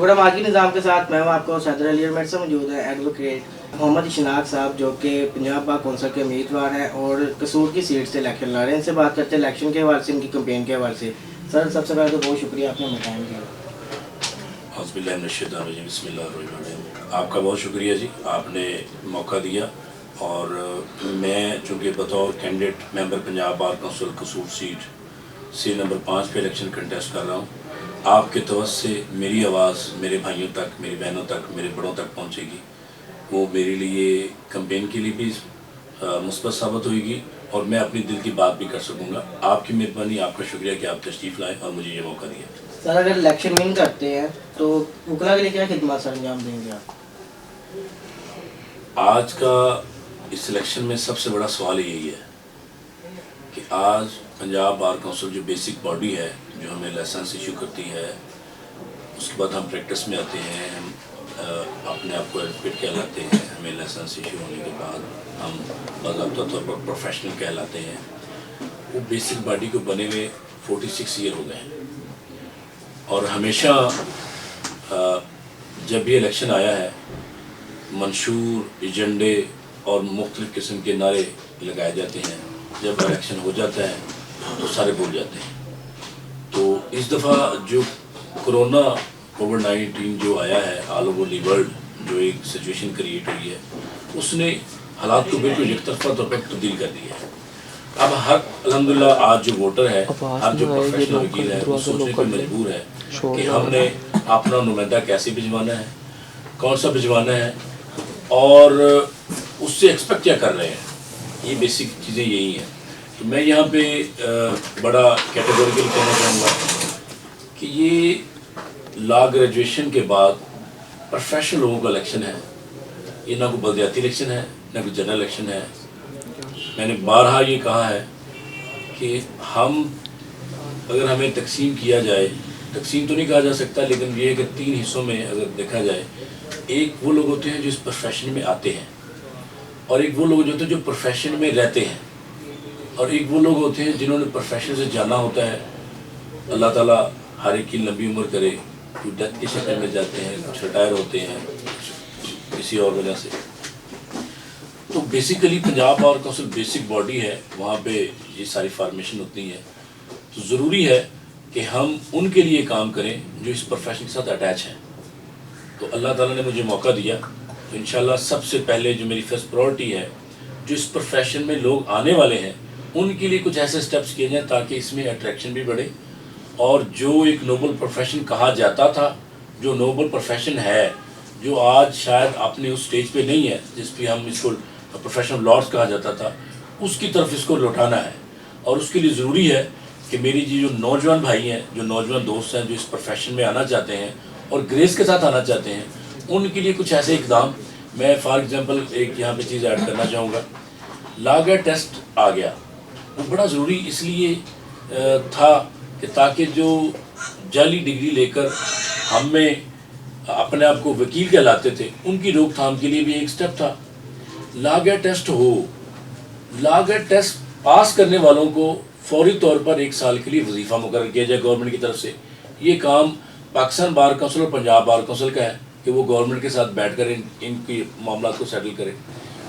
Programme آج کے نظام کے ساتھ میں ہوں آپ کو صدر علی میرے سے موجود ہے ایڈوکیٹ محمد اشناق صاحب جو کہ پنجاب بار کونسل کے امیدوار ہیں اور قصور کی سیٹ سے الیکشن لڑ رہے ہیں. ان سے بات کرتے ہیں الیکشن کے حوالے سے, ان کی کمپین کے حوالے سے. سر سب سے پہلے تو بہت شکریہ آپ نے ہمیں ٹائم دیا. اعوذ باللہ من الشیطان الرجیم, بسم اللہ الرحمن الرحیم. آپ کا بہت شکریہ جی, آپ نے موقع دیا. اور میں چونکہ بطور کینڈیڈیٹ ممبر پنجاب بار کونسل قصور سیٹ سے نمبر 5 پہ الیکشن کنٹیسٹ کر رہا ہوں. آپ کے توسط سے میری آواز میرے بھائیوں تک, میری بہنوں تک, میرے بڑوں تک پہنچے گی. وہ میرے لیے کمپین کے لیے بھی مثبت ثابت ہوئے گی اور میں اپنی دل کی بات بھی کر سکوں گا. آپ کی مہربانی, آپ کا شکریہ کہ آپ تشریف لائیں اور مجھے یہ موقع دیا. سر اگر الیکشن ون کرتے ہیں تو وکلا کے لیے کیا خدمات سر انجام دیں گے آپ؟ آج کا اس الیکشن میں سب سے بڑا سوال یہی ہے کہ آج پنجاب بار کونسل جو بیسک باڈی ہے جو ہمیں لائسنس ایشو کرتی ہے, اس کے بعد ہم پریکٹس میں آتے ہیں, ہم اپنے آپ کو ایڈوکیٹ کہلاتے ہیں, ہمیں لائسنس ایشو ہونے کے بعد ہم باضابطہ طور پر پروفیشنل کہلاتے ہیں. وہ بیسک باڈی کو بنے ہوئے 46 ایئر ہو گئے ہیں اور ہمیشہ جب بھی الیکشن آیا ہے منشور ایجنڈے اور مختلف قسم کے نعرے لگائے جاتے ہیں. جب الیکشن ہو جاتا ہے تو سارے بھول جاتے ہیں. تو اس دفعہ جو کووڈ-19 جو آیا ہے آل اوور دی ورلڈ, جو ایک سچویشن کریٹ ہوئی ہے, اس نے حالات کو بالکل یک طرفہ طور پر تبدیل کر دیا ہے. اب ہر الحمدللہ آج جو ووٹر ہے, ہر جو پروفیشنل وکیل ہے, وہ سوچنے پر مجبور ہے کہ ہم نے اپنا نمائندہ کیسے بھجوانا ہے, کون سا بھجوانا ہے اور اس سے ایکسپیکٹ کیا کر رہے ہیں. یہ بیسک چیزیں یہی ہیں. تو میں یہاں پہ بڑا کیٹیگوریکل کہنا چاہوں گا کہ یہ لا گریجویشن کے بعد پروفیشنل لوگوں کا الیکشن ہے. یہ نہ کوئی بلدیاتی الیکشن ہے, نہ کوئی جنرل الیکشن ہے. میں نے بارہا یہ کہا ہے کہ ہم اگر ہمیں تقسیم کیا جائے, تقسیم تو نہیں کہا جا سکتا, لیکن یہ ہے کہ 3 حصوں میں اگر دیکھا جائے, ایک وہ لوگ ہوتے ہیں جو اس پروفیشن میں آتے ہیں, اور ایک وہ لوگ ہوتے ہیں جو پروفیشن میں رہتے ہیں, اور ایک وہ لوگ ہوتے ہیں جنہوں نے پروفیشن سے جانا ہوتا ہے. اللہ تعالیٰ ہر ایک کی لمبی عمر کرے. کچھ ڈیتھ کی شکل میں جاتے ہیں, کچھ ریٹائر ہوتے ہیں کسی اور وجہ سے. تو basically Punjab bar council basic body ہے, وہاں پہ یہ ساری فارمیشن ہوتی ہیں. تو ضروری ہے کہ ہم ان کے لیے کام کریں جو اس پروفیشن کے ساتھ اٹیچ ہیں. تو اللہ تعالیٰ نے مجھے موقع دیا, تو انشاءاللہ سب سے پہلے جو میری فرسٹ پرائورٹی ہے, جو اس پروفیشن میں لوگ آنے والے ہیں ان کے لیے کچھ ایسے سٹیپس کیے جائیں تاکہ اس میں اٹریکشن بھی بڑھے, اور جو ایک نوبل پروفیشن کہا جاتا تھا, جو نوبل پروفیشن ہے, جو آج شاید اپنے اس سٹیج پہ نہیں ہے جس پہ ہم اس کو پروفیشنل لارڈز کہا جاتا تھا, اس کی طرف اس کو لوٹانا ہے. اور اس کے لیے ضروری ہے کہ میری جو نوجوان بھائی ہیں, جو نوجوان دوست ہیں, جو اس پروفیشن میں آنا چاہتے ہیں اور گریس کے ساتھ آنا چاہتے ہیں, ان کے لیے کچھ ایسے اقدام. میں فار ایگزامپل ایک یہاں پہ چیز ایڈ کرنا چاہوں گا. لا گیا ٹیسٹ آ گیا, وہ بڑا ضروری اس لیے تھا کہ تاکہ جو جعلی ڈگری لے کر ہم میں اپنے آپ کو وکیل کہلاتے تھے, ان کی روک تھام کے لیے بھی ایک سٹیپ تھا. لا گیا ٹیسٹ ہو, لا گیا ٹیسٹ پاس کرنے والوں کو فوری طور پر 1 سال کے لیے وظیفہ مقرر کیا جائے گورنمنٹ کی طرف سے. یہ کام پاکستان بار کونسل اور پنجاب بار کونسل کا ہے کہ وہ گورنمنٹ کے ساتھ بیٹھ کر ان کی معاملات کو سیٹل کرے.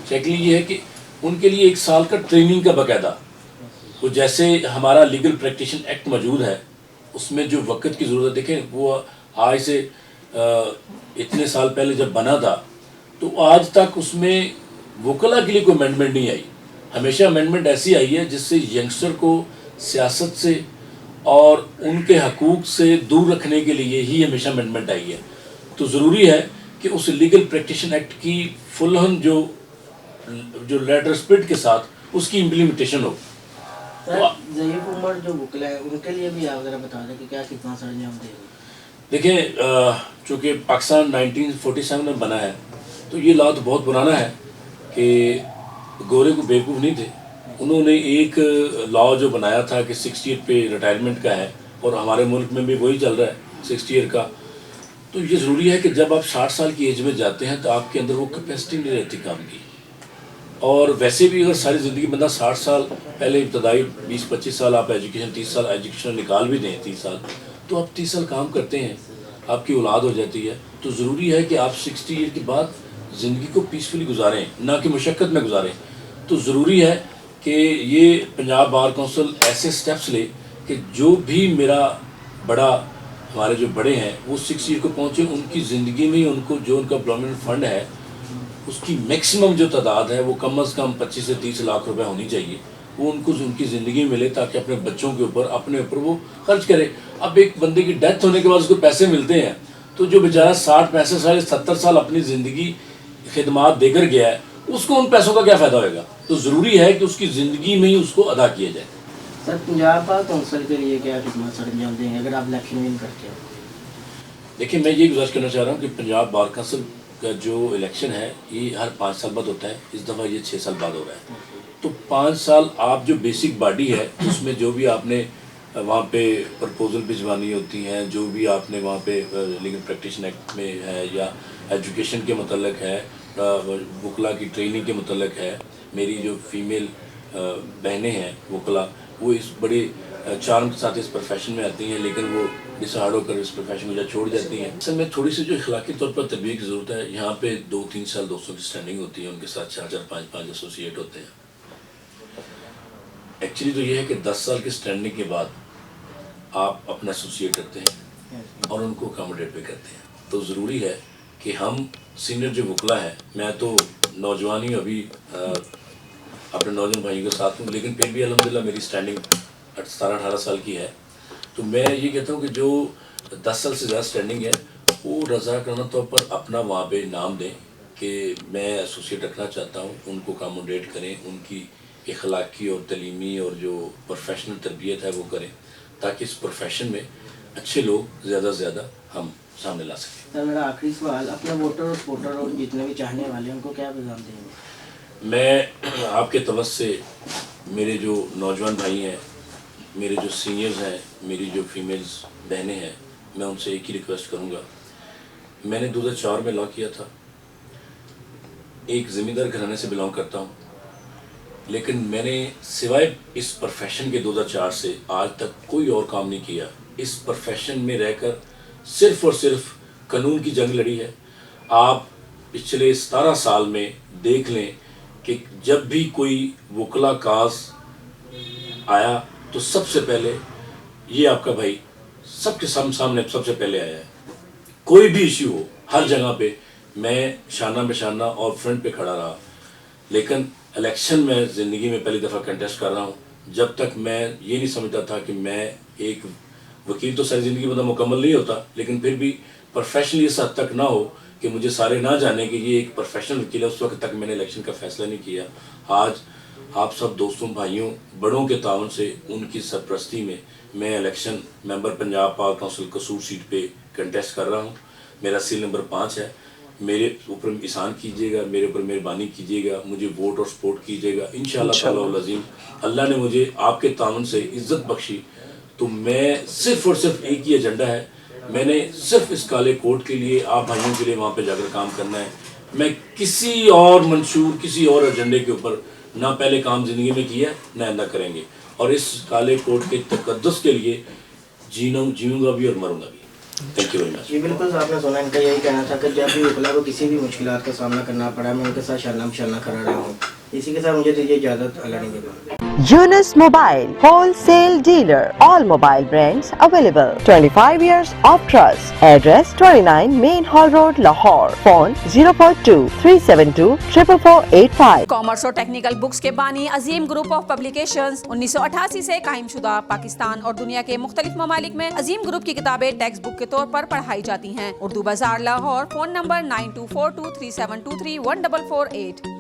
سیکنڈلی یہ ہے کہ ان کے لیے 1 سال کا ٹریننگ کا باقاعدہ, وہ جیسے ہمارا لیگل پریکٹیشن ایکٹ موجود ہے اس میں جو وقت کی ضرورت ہے, دیکھیں وہ آج سے اتنے سال پہلے جب بنا تھا تو آج تک اس میں وکلا کے لیے کوئی امینڈمنٹ نہیں آئی. ہمیشہ امینڈمنٹ ایسی آئی ہے جس سے ینگسٹر کو سیاست سے اور ان کے حقوق سے دور رکھنے کے لیے ہی ہمیشہ امینڈمنٹ آئی ہے. تو ضروری ہے کہ اس لیگل پریکٹیشن ایکٹ کی فلہن جو لیٹر اسپرٹ کے ساتھ اس کی امپلیمنٹیشن ہو. ضعیف عمر جو وکلا ہے ان کے لیے بھی آپ ذرا بتا دیں کہ کیا خدمات سر انجام دیں گے. دیکھیں چونکہ پاکستان 1947 میں بنا ہے تو یہ لا تو بہت پرانا ہے کہ گورے کو بیوقوف نہیں تھے. انہوں نے ایک لا جو بنایا تھا کہ 60 ایئر پہ ریٹائرمنٹ کا ہے, اور ہمارے ملک میں بھی وہی چل رہا ہے 60 ایئر کا. تو یہ ضروری ہے کہ جب آپ 60 سال کی ایج میں جاتے ہیں تو آپ کے اندر وہ کیپیسٹی نہیں رہتی کام کی. اور ویسے بھی اگر ساری زندگی بندہ 60 سال پہلے ابتدائی 20-25 سال آپ ایجوکیشن 30 سال ایجوکیشن نکال بھی دیں 30 سال, تو آپ 30 سال کام کرتے ہیں آپ کی اولاد ہو جاتی ہے تو ضروری ہے کہ آپ 60 ایئر کے بعد زندگی کو پیسفلی گزاریں، نہ کہ مشقت میں گزاریں. تو ضروری ہے کہ یہ پنجاب بار کونسل ایسے سٹیپس لے کہ جو بھی میرا بڑا ہمارے جو بڑے ہیں وہ 60 ایئر کو پہنچے، ان کی زندگی میں ان کو جو ان کا پروویڈنٹ فنڈ ہے اس کی میکسیمم جو تعداد ہے وہ کم از کم 25 سے 30 لاکھ روپے ہونی چاہیے، وہ ان کو ان کی زندگی میں ملے تاکہ اپنے بچوں کے اوپر اپنے اوپر وہ خرچ کرے. اب ایک بندے کی ڈیتھ ہونے کے بعد اس کو پیسے ملتے ہیں تو جو بیچارہ 60 65 سال 70 سال اپنی زندگی خدمات دے کر گیا ہے اس کو ان پیسوں کا کیا فائدہ ہوئے گا. تو ضروری ہے کہ اس کی زندگی میں ہی اس کو ادا کیا جائے. سر پنجاب بار کونسل کے لیے کیا خدمات سر انجام دیں گے اگر آپ الیکشن ون کرتے ہو؟ دیکھیں میں یہ گزارش کرنا چاہ رہا ہوں کہ پنجاب بار کونسل کا جو الیکشن ہے یہ ہر 5 سال بعد ہوتا ہے، اس دفعہ یہ 6 سال بعد ہو رہا ہے. تو 5 سال آپ جو بیسک باڈی ہے اس میں جو بھی آپ نے وہاں پہ پرپوزل بھجوانی ہوتی ہیں، جو بھی آپ نے وہاں پہ لیگل پریکٹیشن ایکٹ میں ہے یا ایجوکیشن کے متعلق ہے، وکلا کی ٹریننگ کے متعلق ہے. میری جو فیمیل بہنیں ہیں وکلا وہ اس بڑے چارم کے ساتھ اس پروفیشن میں آتی ہیں لیکن وہ ڈس ہارڈ ہو کر اس پروفیشن کو جا چھوڑ جاتی ہیں. اصل میں تھوڑی سی جو اخلاقی طور پر تربیت کی ضرورت ہے. یہاں پہ 2-3 سال دوستوں کی اسٹینڈنگ ہوتی ہے، ان کے ساتھ 4-4 5-5 ایسوسیٹ ہوتے ہیں. ایکچولی تو یہ ہے کہ 10 سال کی اسٹینڈنگ کے بعد آپ اپنا ایسوسیٹ رکھتے ہیں اور ان کو اکاموڈیٹ بھی کرتے ہیں. تو ضروری ہے کہ ہم سینئر جو وکلا ہے، میں تو نوجوان ہی ابھی اپنے نوجوان بھائیوں کے ساتھ ہوں لیکن پھر بھی الحمدللہ میری اسٹینڈنگ 17-18 سال کی ہے. تو میں یہ کہتا ہوں کہ جو 10 سال سے زیادہ اسٹینڈنگ ہے وہ رضا کرنا طور پر اپنا وہاں پہ نام دیں کہ میں ایسوسیٹ رکھنا چاہتا ہوں، ان کو اکاموڈیٹ کریں، ان کی اخلاقی اور تعلیمی اور جو پروفیشنل تربیت ہے وہ کریں تاکہ اس پروفیشن میں اچھے لوگ زیادہ سے زیادہ ہم سامنے لا سکیں. سر میرا آخری سوال، اپنے ووٹر اور سپورٹر اور جتنے بھی چاہنے والے ہیں ان کو کیا پیغام دیں گے؟ میں آپ کے توسط سے میرے جو نوجوان بھائی ہیں، میرے جو سینئرز ہیں، میری جو فیمیلز بہنیں ہیں، میں ان سے ایک ہی ریکویسٹ کروں گا. میں نے 2004 میں لا کیا تھا. ایک زمیندار گھرانے سے بلانگ کرتا ہوں لیکن میں نے سوائے اس پروفیشن کے 2004 سے آج تک کوئی اور کام نہیں کیا. اس پروفیشن میں رہ کر صرف اور صرف قانون کی جنگ لڑی ہے. آپ پچھلے 17 سال میں دیکھ لیں کہ جب بھی کوئی وکلا کاز آیا تو سب سے پہلے یہ آپ کا بھائی سب کے سامنے سب سے پہلے آیا ہے. کوئی بھی ایشو ہو ہر جگہ پہ میں شانہ بشانہ اور فرنٹ پہ کھڑا رہا. لیکن الیکشن میں زندگی میں پہلی دفعہ کنٹیسٹ کر رہا ہوں. جب تک میں یہ نہیں سمجھتا تھا کہ میں ایک وکیل تو ساری زندگی بندہ مکمل نہیں ہوتا لیکن پھر بھی پروفیشنلی اس حد تک نہ ہو کہ مجھے سارے نہ جانے کہ یہ ایک پروفیشنل وکیل ہے، اس وقت تک میں نے الیکشن کا فیصلہ نہیں کیا. آج آپ سب دوستوں بھائیوں بڑوں کے تعاون سے ان کی سرپرستی میں الیکشن ممبر پنجاب بار کونسل قصور سیٹ پہ کنٹیسٹ کر رہا ہوں. میرا سیل نمبر 5 ہے. میرے اوپر احسان کیجیے گا، میرے اوپر مہربانی کیجیے گا، مجھے ووٹ اور سپورٹ کیجیے گا. انشاءاللہ تعالی العظیم اللہ نے مجھے آپ کے تعاون سے عزت بخشی تو میں صرف اور صرف ایک ہی ایجنڈا ہے، میں نے صرف اس کالے کوٹ کے لیے آپ بھائیوں کے لیے وہاں پہ جا کر کام کرنا ہے. میں کسی اور منشور کسی اور ایجنڈے کے اوپر نہ پہلے کام زندگی میں کیا نہ آئندہ کریں گے اور اس کالے کوٹ کے تقدس کے لیے جیوں گا بھی اور مروں گا بھی. Thank you very much. جی بالکل آپ نے سنا، ان کا یہی کہنا تھا کہ جب بھی وکلا کو کسی بھی مشکلات کا سامنا کرنا پڑا میں ان کے ساتھ شانہ بشانہ کھڑا رہا ہوں. اسی کے ساتھ مجھے دیجیے اجازت. اللہ نے دے. Yunus Mobile, wholesale dealer. All mobile brands available. 25 years of trust. Address 29 Main Hall Road, Lahore. Phone 042-372-44485. Commerce اور ٹیکنیکل بکس کے بانی عظیم گروپ آف پبلیکیشنز 1988 سے قائم شدہ پاکستان اور دنیا کے مختلف ممالک میں عظیم گروپ کی کتابیں ٹیکسٹ بک کے طور پر پڑھائی جاتی ہیں. اردو بازار لاہور. Phone number 924237231448.